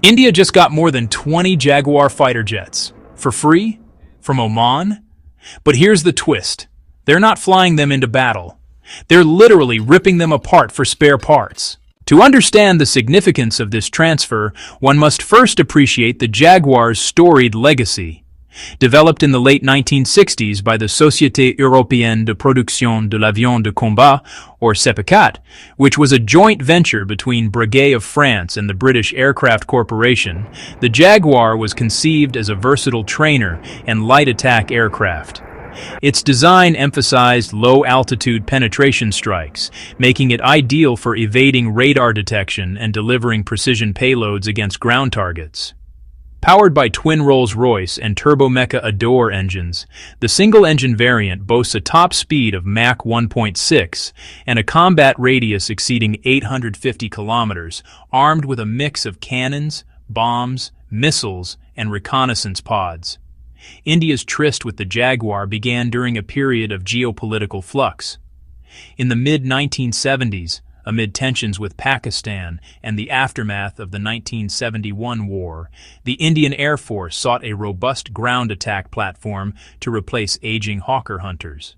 India just got more than 20 Jaguar fighter jets. For free? From Oman? But here's the twist. They're not flying them into battle. They're literally ripping them apart for spare parts. To understand the significance of this transfer, one must first appreciate the Jaguar's storied legacy. Developed in the late 1960s by the Société Européenne de Production de l'Avion de Combat, or SEPECAT, which was a joint venture between Breguet of France and the British Aircraft Corporation, the Jaguar was conceived as a versatile trainer and light attack aircraft. Its design emphasized low-altitude penetration strikes, making it ideal for evading radar detection and delivering precision payloads against ground targets. Powered by twin Rolls-Royce and Turbomeca Adore engines, the single-engine variant boasts a top speed of Mach 1.6 and a combat radius exceeding 850 kilometers, armed with a mix of cannons, bombs, missiles, and reconnaissance pods. India's tryst with the Jaguar began during a period of geopolitical flux. In the mid-1970s, amid tensions with Pakistan and the aftermath of the 1971 war, the Indian Air Force sought a robust ground attack platform to replace aging Hawker hunters.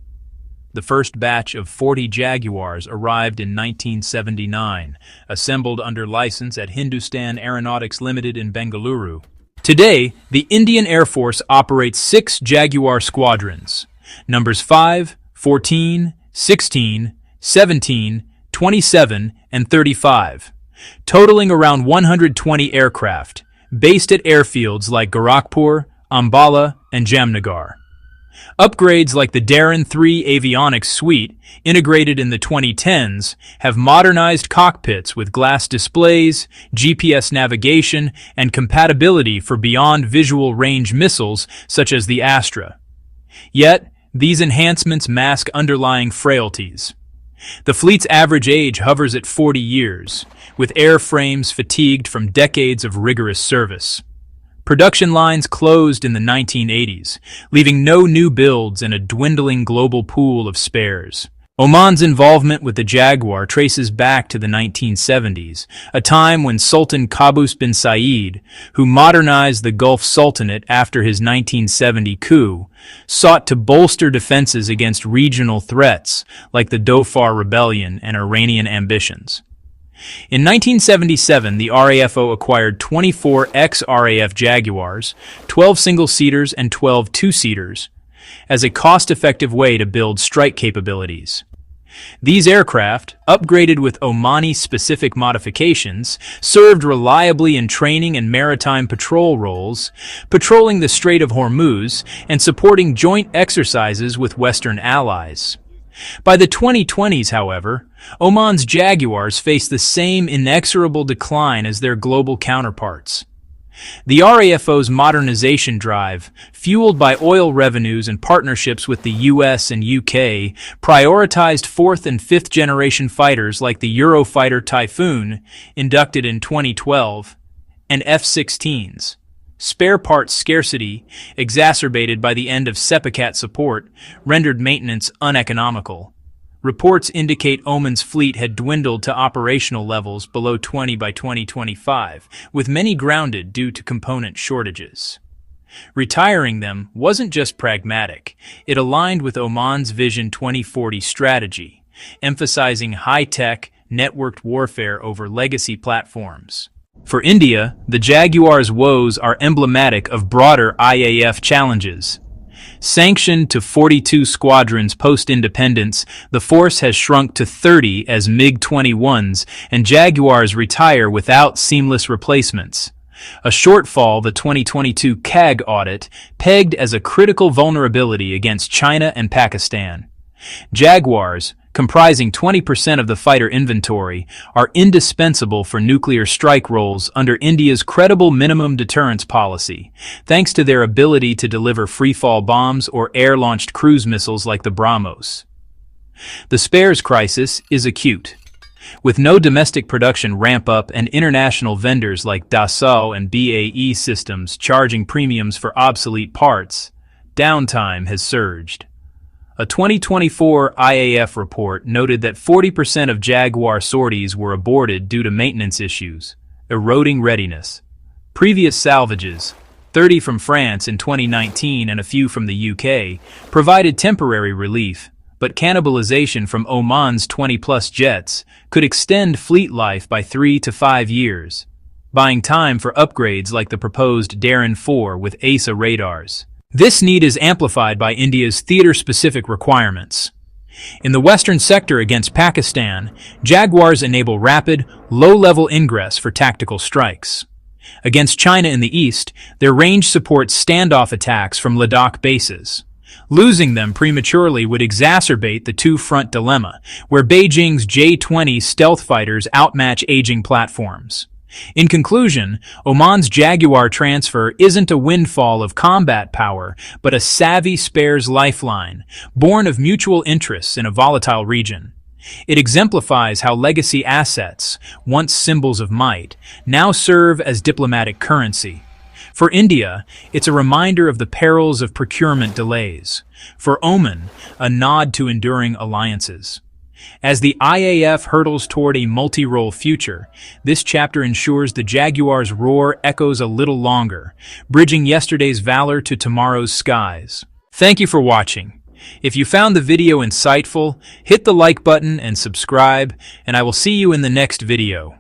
The first batch of 40 Jaguars arrived in 1979, assembled under license at Hindustan Aeronautics Limited in Bengaluru. Today, the Indian Air Force operates 6 Jaguar squadrons, numbers 5, 14, 16, 17, 27, and 35, totaling around 120 aircraft, based at airfields like Gorakhpur, Ambala, and Jamnagar. Upgrades like the Darren 3 avionics suite, integrated in the 2010s, have modernized cockpits with glass displays, GPS navigation, and compatibility for beyond visual range missiles such as the Astra. Yet, these enhancements mask underlying frailties. The fleet's average age hovers at 40 years, with airframes fatigued from decades of rigorous service. Production lines closed in the 1980s, leaving no new builds and a dwindling global pool of spares. Oman's involvement with the Jaguar traces back to the 1970s, a time when Sultan Qaboos bin Said, who modernized the Gulf Sultanate after his 1970 coup, sought to bolster defenses against regional threats like the Dhofar Rebellion and Iranian ambitions. In 1977, the RAFO acquired 24 ex-RAF Jaguars, 12 single-seaters and 12 two-seaters, as a cost-effective way to build strike capabilities. These aircraft, upgraded with Omani-specific modifications, served reliably in training and maritime patrol roles, patrolling the Strait of Hormuz and supporting joint exercises with Western allies. By the 2020s, however, Oman's Jaguars face the same inexorable decline as their global counterparts. The RAFO's modernization drive, fueled by oil revenues and partnerships with the US and UK, prioritized 4th and 5th generation fighters like the Eurofighter Typhoon, inducted in 2012, and F-16s. Spare parts scarcity, exacerbated by the end of SEPECAT support, rendered maintenance uneconomical. Reports indicate Oman's fleet had dwindled to operational levels below 20 by 2025, with many grounded due to component shortages. Retiring them wasn't just pragmatic, it aligned with Oman's Vision 2040 strategy, emphasizing high-tech, networked warfare over legacy platforms. For India, the Jaguar's woes are emblematic of broader IAF challenges. Sanctioned to 42 squadrons post-independence, the force has shrunk to 30 as MiG-21s, and Jaguars retire without seamless replacements. A shortfall the 2022 CAG audit pegged as a critical vulnerability against China and Pakistan. Jaguars, comprising 20% of the fighter inventory, are indispensable for nuclear strike roles under India's credible minimum deterrence policy, thanks to their ability to deliver free-fall bombs or air-launched cruise missiles like the BrahMos. The spares crisis is acute. With no domestic production ramp-up and international vendors like Dassault and BAE Systems charging premiums for obsolete parts, downtime has surged. A 2024 IAF report noted that 40% of Jaguar sorties were aborted due to maintenance issues, eroding readiness. Previous salvages, 30 from France in 2019 and a few from the UK, provided temporary relief, but cannibalization from Oman's 20-plus jets could extend fleet life by 3 to 5 years, buying time for upgrades like the proposed Darren 4 with AMCA radars. This need is amplified by India's theater-specific requirements. In the western sector against Pakistan, Jaguars enable rapid, low-level ingress for tactical strikes. Against China in the east, their range supports standoff attacks from Ladakh bases. Losing them prematurely would exacerbate the two-front dilemma, where Beijing's J-20 stealth fighters outmatch aging platforms. In conclusion, Oman's Jaguar transfer isn't a windfall of combat power, but a savvy spares lifeline, born of mutual interests in a volatile region. It exemplifies how legacy assets, once symbols of might, now serve as diplomatic currency. For India, it's a reminder of the perils of procurement delays. For Oman, a nod to enduring alliances. As the IAF hurtles toward a multi-role future, this chapter ensures the Jaguar's roar echoes a little longer, bridging yesterday's valor to tomorrow's skies. Thank you for watching. If you found the video insightful, hit the like button and subscribe, and I will see you in the next video.